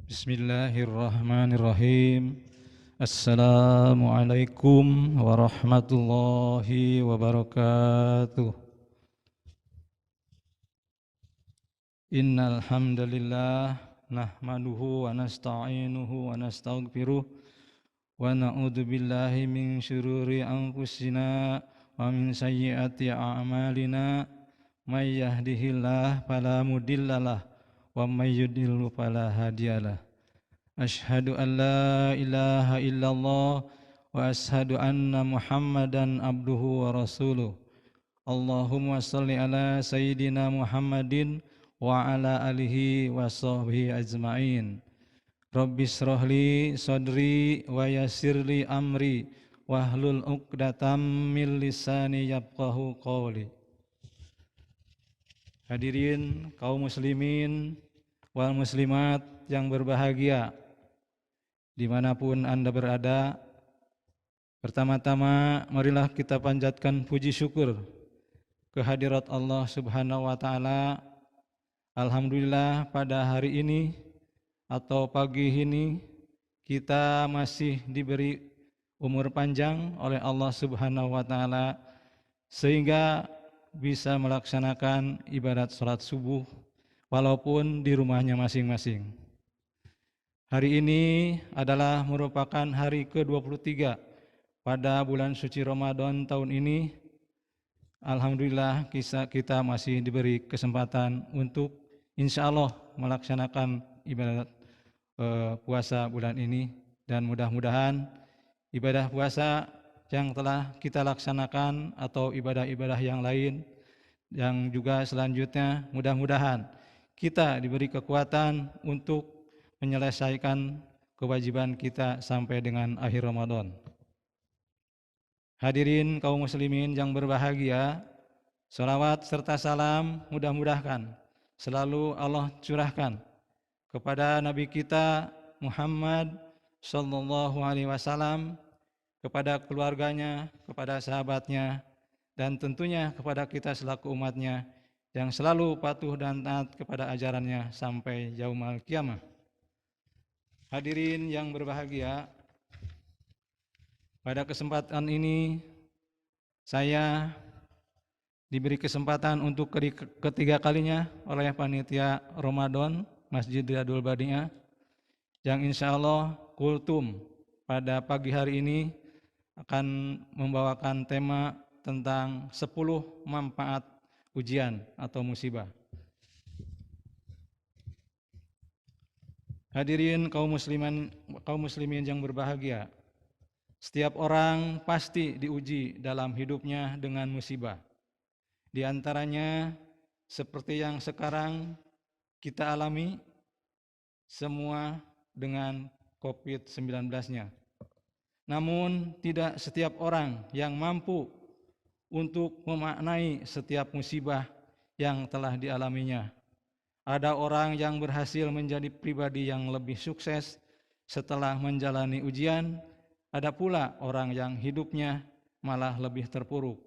Bismillahirrahmanirrahim. Assalamualaikum warahmatullahi wabarakatuh. Innal hamdalillah nahmaduhu wa nasta'inuhu wa nastaghfiruh wa na'udzu billahi min syururi anfusina wa min sayyiati a'malina may yahdihillahu fala mudhillalah wa may yudhlil fala hadiyalah. Asyhadu an la ilaha illallah wa asyhadu anna Muhammadan abduhu wa rasuluh. Allahumma shalli ala sayyidina Muhammadin wa ala alihi wa sahbihi ajma'in. Rabbi shrahli sadri wa yassirli amri wahlul 'uqdatam min lisani yafqahu qawli. Hadirin kaum muslimin wal muslimat yang berbahagia dimanapun Anda berada, pertama-tama marilah kita panjatkan puji syukur kehadirat Allah Subhanahu wa Ta'ala. Alhamdulillah, pada hari ini atau pagi ini kita masih diberi umur panjang oleh Allah Subhanahu wa Ta'ala sehingga bisa melaksanakan ibadat salat subuh walaupun di rumahnya masing-masing. Hari ini adalah merupakan hari ke-23 pada bulan suci Ramadan tahun ini. Alhamdulillah kita masih diberi kesempatan untuk insya Allah melaksanakan ibadat puasa bulan ini. Dan mudah-mudahan ibadah puasa yang telah kita laksanakan atau ibadah-ibadah yang lain yang juga selanjutnya mudah-mudahan kita diberi kekuatan untuk menyelesaikan kewajiban kita sampai dengan akhir Ramadan. Hadirin kaum muslimin yang berbahagia, salawat serta salam mudah-mudahan selalu Allah curahkan kepada Nabi kita Muhammad sallallahu alaihi wasallam, kepada keluarganya, kepada sahabatnya, dan tentunya kepada kita selaku umatnya yang selalu patuh dan taat kepada ajarannya sampai yaumul qiyamah. Hadirin yang berbahagia, pada kesempatan ini saya diberi kesempatan untuk ketiga kalinya oleh panitia Ramadan Masjid Riyadul Badi'ah yang insya Allah kultum pada pagi hari ini akan membawakan tema tentang 10 manfaat ujian atau musibah. Hadirin kaum muslimin yang berbahagia, setiap orang pasti diuji dalam hidupnya dengan musibah. Di antaranya seperti yang sekarang kita alami semua dengan COVID-19-nya. Namun tidak setiap orang yang mampu untuk memaknai setiap musibah yang telah dialaminya. Ada orang yang berhasil menjadi pribadi yang lebih sukses setelah menjalani ujian, ada pula orang yang hidupnya malah lebih terpuruk.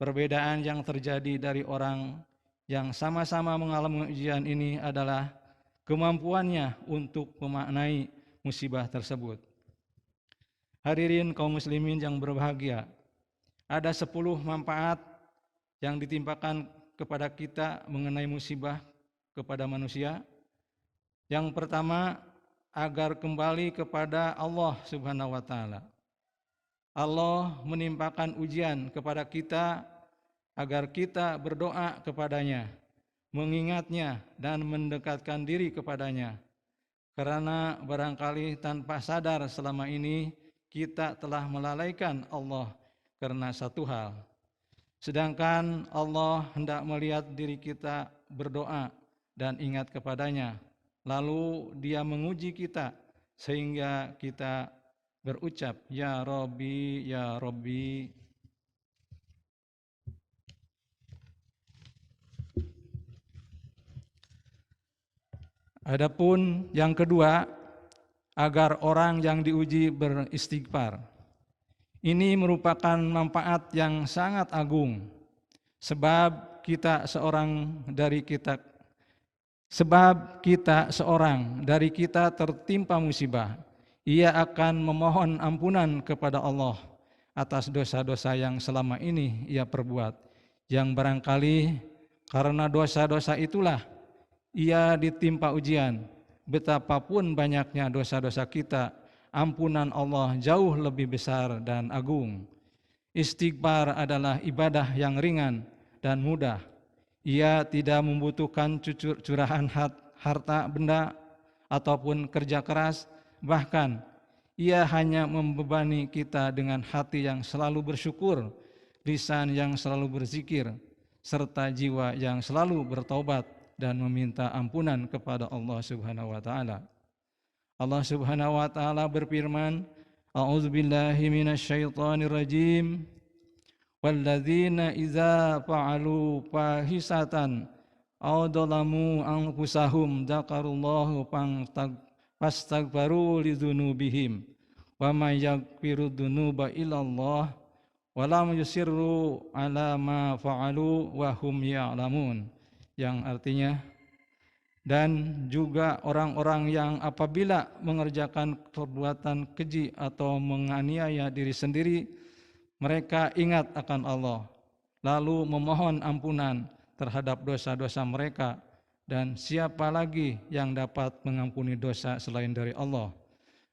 Perbedaan yang terjadi dari orang yang sama-sama mengalami ujian ini adalah kemampuannya untuk memaknai musibah tersebut. Hadirin kaum muslimin yang berbahagia, ada 10 manfaat yang ditimpakan kepada kita mengenai musibah kepada manusia. Yang pertama, agar kembali kepada Allah Subhanahu wa Ta'ala. Allah menimpakan ujian kepada kita agar kita berdoa kepadanya, mengingatnya dan mendekatkan diri kepadanya. Karena barangkali tanpa sadar selama ini kita telah melalaikan Allah karena satu hal. Sedangkan Allah hendak melihat diri kita berdoa dan ingat kepadanya, lalu Dia menguji kita sehingga kita berucap, Ya Rabbi, Ya Rabbi. Adapun yang kedua, agar orang yang diuji beristighfar. Ini merupakan manfaat yang sangat agung, sebab seorang dari kita Sebab seorang dari kita tertimpa musibah, ia akan memohon ampunan kepada Allah atas dosa-dosa yang selama ini ia perbuat, yang barangkali karena dosa-dosa itulah ia ditimpa ujian. Betapapun banyaknya dosa-dosa kita, ampunan Allah jauh lebih besar dan agung. Istighfar adalah ibadah yang ringan dan mudah. Ia tidak membutuhkan curahan harta benda ataupun kerja keras, bahkan ia hanya membebani kita dengan hati yang selalu bersyukur, lisan yang selalu berzikir, serta jiwa yang selalu bertaubat dan meminta ampunan kepada Allah Subhanahu wa taala. Allah Subhanahu wa taala berfirman, A'udzubillahi minasyaitonir rajim. Walladzina idza fa'alu fahisatan aw dzalamu anfusahum dzakarullahu fastaghfaru lidzunubihim wa may yaghfiru dzunuba illallah wa lam yusirru ala ma fa'alu wa hum ya'lamun, yang artinya, dan juga orang-orang yang apabila mengerjakan perbuatan keji atau menganiaya diri sendiri, mereka ingat akan Allah, lalu memohon ampunan terhadap dosa-dosa mereka, dan siapa lagi yang dapat mengampuni dosa selain dari Allah,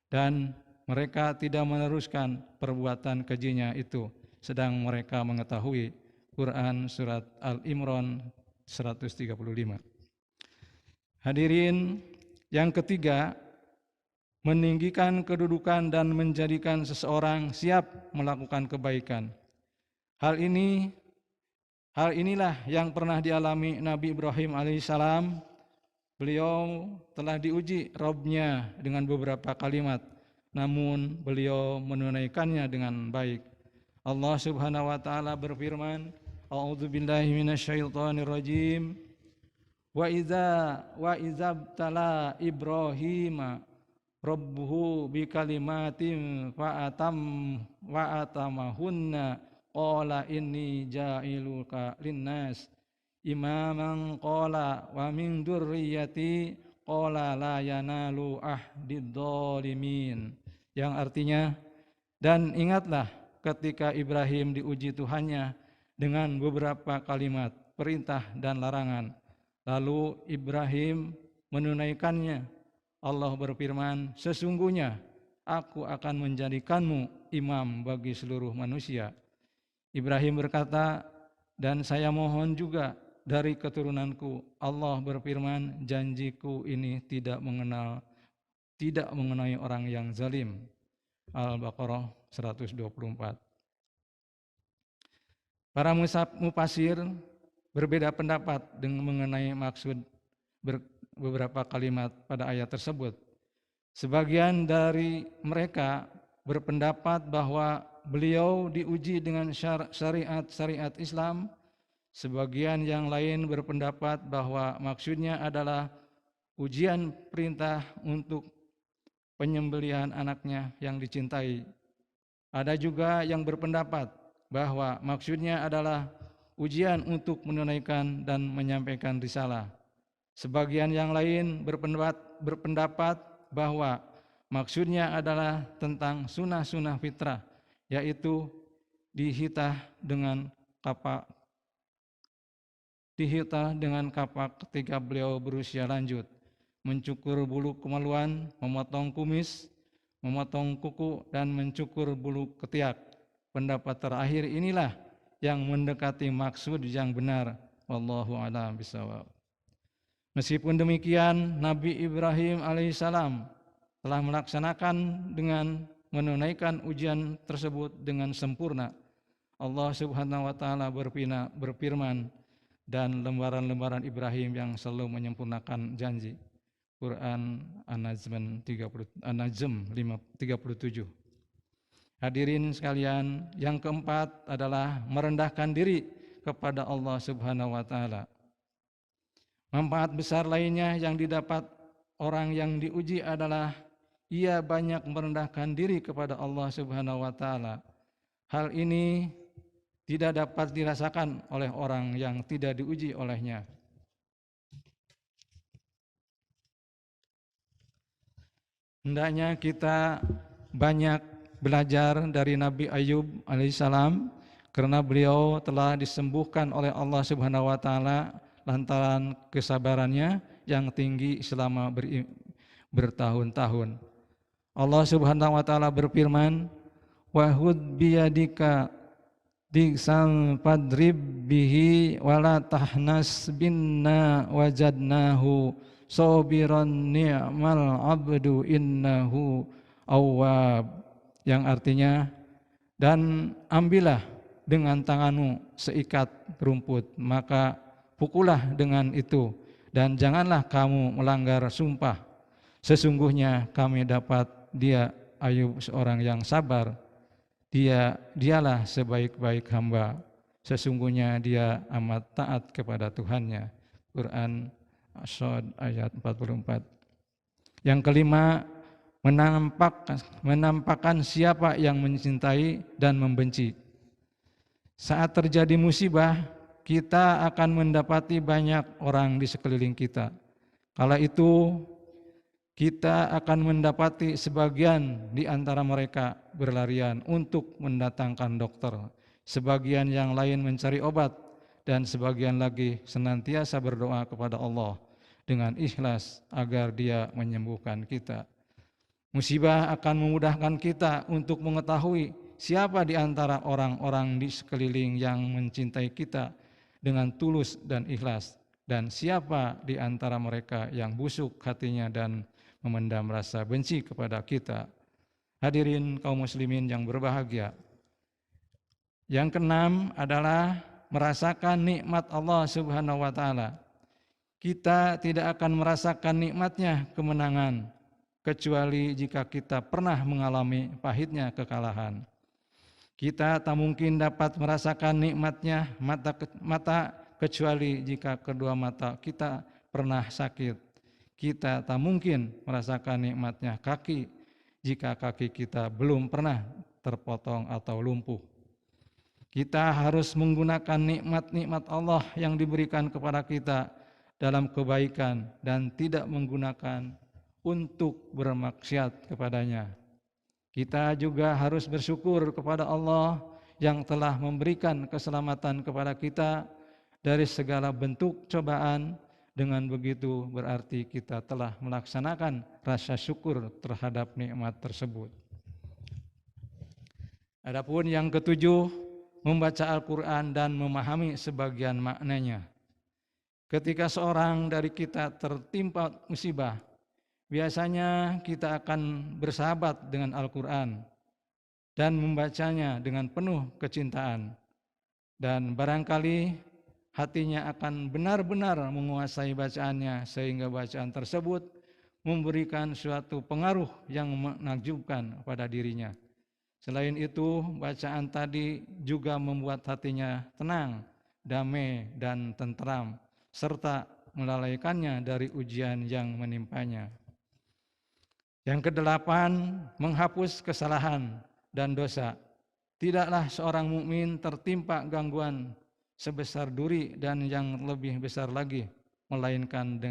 dan mereka tidak meneruskan perbuatan kejinya itu, sedang mereka mengetahui. Quran Surat Al-Imran 135. Hadirin, yang ketiga, meninggikan kedudukan dan menjadikan seseorang siap melakukan kebaikan. Hal inilah yang pernah dialami Nabi Ibrahim alaihissalam. Beliau telah diuji Rabb-nya dengan beberapa kalimat, namun beliau menunaikannya dengan baik. Allah Subhanahu wa taala berfirman, A'udzubillahi minasyaitonirrajim. Wa iza btala Ibrahim Rabbuhu bikalimatin fa'atamahunna qala inni ja'iluka linnas imaman qala wa min dzurriyyati qala la yanalu ahdid dzalimin, yang artinya, dan ingatlah ketika Ibrahim diuji Tuhannya dengan beberapa kalimat perintah dan larangan, lalu Ibrahim menunaikannya. Allah berfirman, sesungguhnya aku akan menjadikanmu imam bagi seluruh manusia. Ibrahim berkata, dan saya mohon juga dari keturunanku. Allah berfirman, janjiku ini tidak mengenai orang yang zalim. Al-Baqarah 124. Para mufasir berbeda pendapat dengan mengenai maksud beberapa kalimat pada ayat tersebut. Sebagian dari mereka berpendapat bahwa beliau diuji dengan syariat Islam. Sebagian yang lain berpendapat bahwa maksudnya adalah ujian perintah untuk penyembelihan anaknya yang dicintai. Ada juga yang berpendapat bahwa maksudnya adalah ujian untuk menunaikan dan menyampaikan risalah. Sebagian yang lain berpendapat bahwa maksudnya adalah tentang sunnah-sunnah fitrah, yaitu dihitah dengan kapak ketika beliau berusia lanjut, mencukur bulu kemaluan, memotong kumis, memotong kuku, dan mencukur bulu ketiak. Pendapat terakhir inilah yang mendekati maksud yang benar. Wallahu a'lam bishawab. Meskipun demikian, Nabi Ibrahim alaihissalam telah melaksanakan dengan menunaikan ujian tersebut dengan sempurna. Allah Subhanahu wa taala berfirman, dan lembaran-lembaran Ibrahim yang selalu menyempurnakan janji. Quran An-Najm 37. Hadirin sekalian, yang keempat adalah merendahkan diri kepada Allah Subhanahu wa taala. Manfaat besar lainnya yang didapat orang yang diuji adalah ia banyak merendahkan diri kepada Allah Subhanahu wa taala. Hal ini tidak dapat dirasakan oleh orang yang tidak diuji olehnya. Hendaknya kita banyak belajar dari Nabi Ayub alaihissalam karena beliau telah disembuhkan oleh Allah Subhanahu wa taala lantaran kesabarannya yang tinggi selama bertahun-tahun. Allah Subhanahu wa taala berfirman, "Wa hud biyadika diksan fadrib bihi wala tahnas binna wajadnahu sabiran ni'mal abdu innahu awwab," yang artinya, dan ambillah dengan tanganmu seikat rumput, maka pukullah dengan itu, dan janganlah kamu melanggar sumpah. Sesungguhnya kami dapat dia Ayub seorang yang sabar. Dialah sebaik-baik hamba. Sesungguhnya dia amat taat kepada Tuhannya. Quran As-Sad ayat 44. Yang kelima, menampakkan siapa yang mencintai dan membenci. Saat terjadi musibah, kita akan mendapati banyak orang di sekeliling kita. Kala itu kita akan mendapati sebagian di antara mereka berlarian untuk mendatangkan dokter, sebagian yang lain mencari obat, dan sebagian lagi senantiasa berdoa kepada Allah dengan ikhlas agar Dia menyembuhkan kita. Musibah akan memudahkan kita untuk mengetahui siapa di antara orang-orang di sekeliling yang mencintai kita dengan tulus dan ikhlas, dan siapa di antara mereka yang busuk hatinya dan memendam rasa benci kepada kita. Hadirin kaum muslimin yang berbahagia. Yang keenam adalah merasakan nikmat Allah Subhanahu wa taala. Kita tidak akan merasakan nikmatnya kemenangan kecuali jika kita pernah mengalami pahitnya kekalahan. Kita tak mungkin dapat merasakan nikmatnya mata kecuali jika kedua mata kita pernah sakit. Kita tak mungkin merasakan nikmatnya kaki jika kaki kita belum pernah terpotong atau lumpuh. Kita harus menggunakan nikmat-nikmat Allah yang diberikan kepada kita dalam kebaikan dan tidak menggunakan untuk bermaksiat kepadanya. Kita juga harus bersyukur kepada Allah yang telah memberikan keselamatan kepada kita dari segala bentuk cobaan. Dengan begitu berarti kita telah melaksanakan rasa syukur terhadap nikmat tersebut. Adapun yang ketujuh, membaca Al-Quran dan memahami sebagian maknanya. Ketika seorang dari kita tertimpa musibah, biasanya kita akan bersahabat dengan Al-Quran dan membacanya dengan penuh kecintaan. Dan barangkali hatinya akan benar-benar menguasai bacaannya sehingga bacaan tersebut memberikan suatu pengaruh yang menakjubkan pada dirinya. Selain itu, bacaan tadi juga membuat hatinya tenang, damai, dan tentram, serta melalaikannya dari ujian yang menimpanya. Yang kedelapan, menghapus kesalahan dan dosa. Tidaklah seorang mukmin tertimpa gangguan sebesar duri dan yang lebih besar lagi, melainkan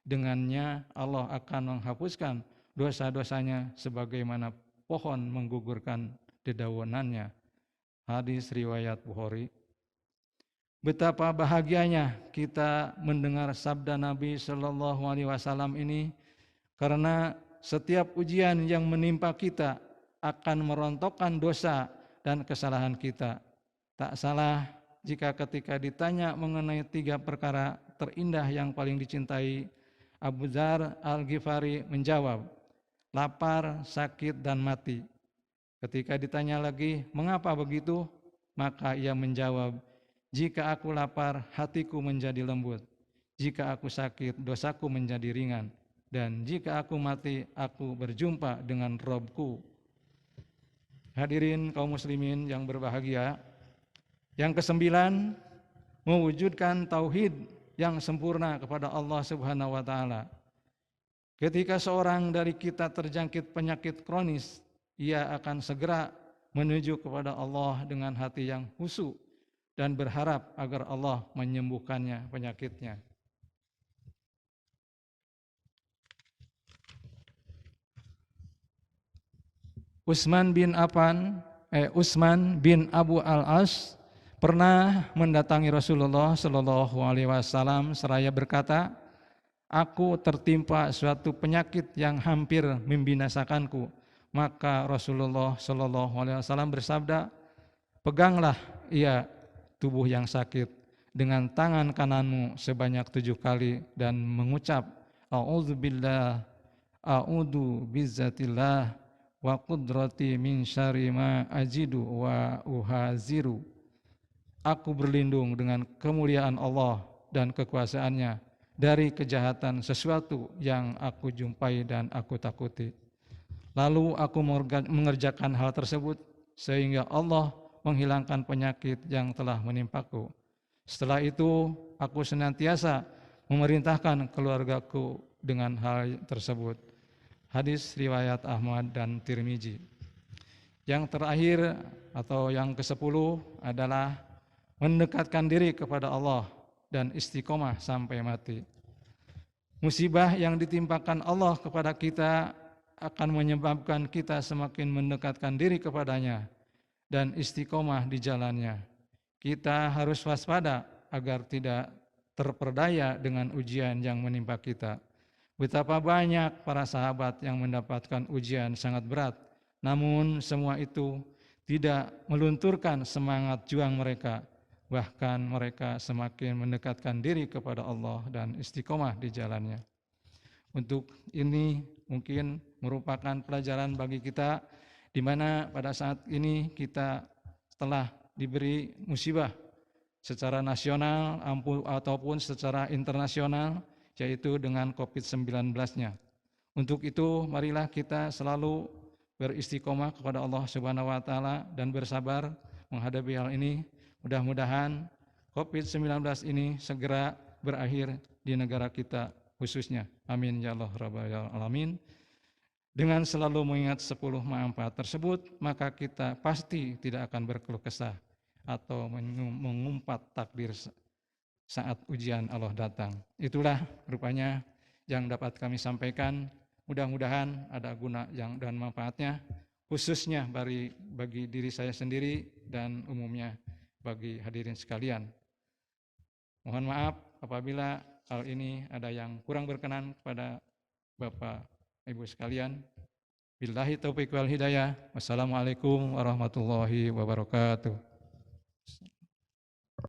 dengannya Allah akan menghapuskan dosa-dosanya sebagaimana pohon menggugurkan dedaunannya. Hadis riwayat Bukhari. Betapa bahagianya kita mendengar sabda Nabi Shallallahu Alaihi Wasallam ini, karena setiap ujian yang menimpa kita akan merontokkan dosa dan kesalahan kita. Tak salah jika ketika ditanya mengenai 3 perkara terindah yang paling dicintai, Abu Dzar Al-Ghifari menjawab, lapar, sakit, dan mati. Ketika ditanya lagi, mengapa begitu? Maka ia menjawab, jika aku lapar, hatiku menjadi lembut. Jika aku sakit, dosaku menjadi ringan. Dan jika aku mati, aku berjumpa dengan Robku. Hadirin kaum muslimin yang berbahagia, yang kesembilan, mewujudkan tauhid yang sempurna kepada Allah Subhanahu wa taala. Ketika seorang dari kita terjangkit penyakit kronis, ia akan segera menuju kepada Allah dengan hati yang khusyuk dan berharap agar Allah menyembuhkannya penyakitnya. Utsman bin Abu Al-As pernah mendatangi Rasulullah Shallallahu Alaihi Wasallam seraya berkata, aku tertimpa suatu penyakit yang hampir membinasakanku. Maka Rasulullah Shallallahu Alaihi Wasallam bersabda, peganglah ia tubuh yang sakit dengan tangan kananmu sebanyak 7 kali dan mengucap, A'udzubillah, a'udzu bizzatillah wa qudrati min syarri ma ajidu wa uhaziru. Aku berlindung dengan kemuliaan Allah dan kekuasaannya dari kejahatan sesuatu yang aku jumpai dan aku takuti. Lalu aku mengerjakan hal tersebut sehingga Allah menghilangkan penyakit yang telah menimpaku. Setelah itu aku senantiasa memerintahkan keluargaku dengan hal tersebut. Hadis riwayat Ahmad dan Tirmizi. Yang terakhir atau yang ke-10 adalah mendekatkan diri kepada Allah dan istiqomah sampai mati. Musibah yang ditimpakan Allah kepada kita akan menyebabkan kita semakin mendekatkan diri kepadanya dan istiqomah di jalannya. Kita harus waspada agar tidak terperdaya dengan ujian yang menimpa kita. Betapa banyak para sahabat yang mendapatkan ujian sangat berat, namun semua itu tidak melunturkan semangat juang mereka. Bahkan mereka semakin mendekatkan diri kepada Allah dan istiqomah di jalannya. Untuk ini mungkin merupakan pelajaran bagi kita, di mana pada saat ini kita telah diberi musibah secara nasional ataupun secara internasional, yaitu dengan COVID-19-nya. Untuk itu marilah kita selalu beristiqomah kepada Allah Subhanahu wa taala dan bersabar menghadapi hal ini. Mudah-mudahan COVID-19 ini segera berakhir di negara kita khususnya. Amin ya Allah rabbal alamin. Dengan selalu mengingat 10 manfaat tersebut, maka kita pasti tidak akan berkeluh kesah atau mengumpat takdir saat ujian Allah datang. Itulah rupanya yang dapat kami sampaikan. Mudah-mudahan ada guna dan manfaatnya, khususnya bagi diri saya sendiri dan umumnya bagi hadirin sekalian. Mohon maaf apabila hal ini ada yang kurang berkenan kepada Bapak Ibu sekalian. Billahi taufiq wal hidayah. Wassalamualaikum warahmatullahi wabarakatuh.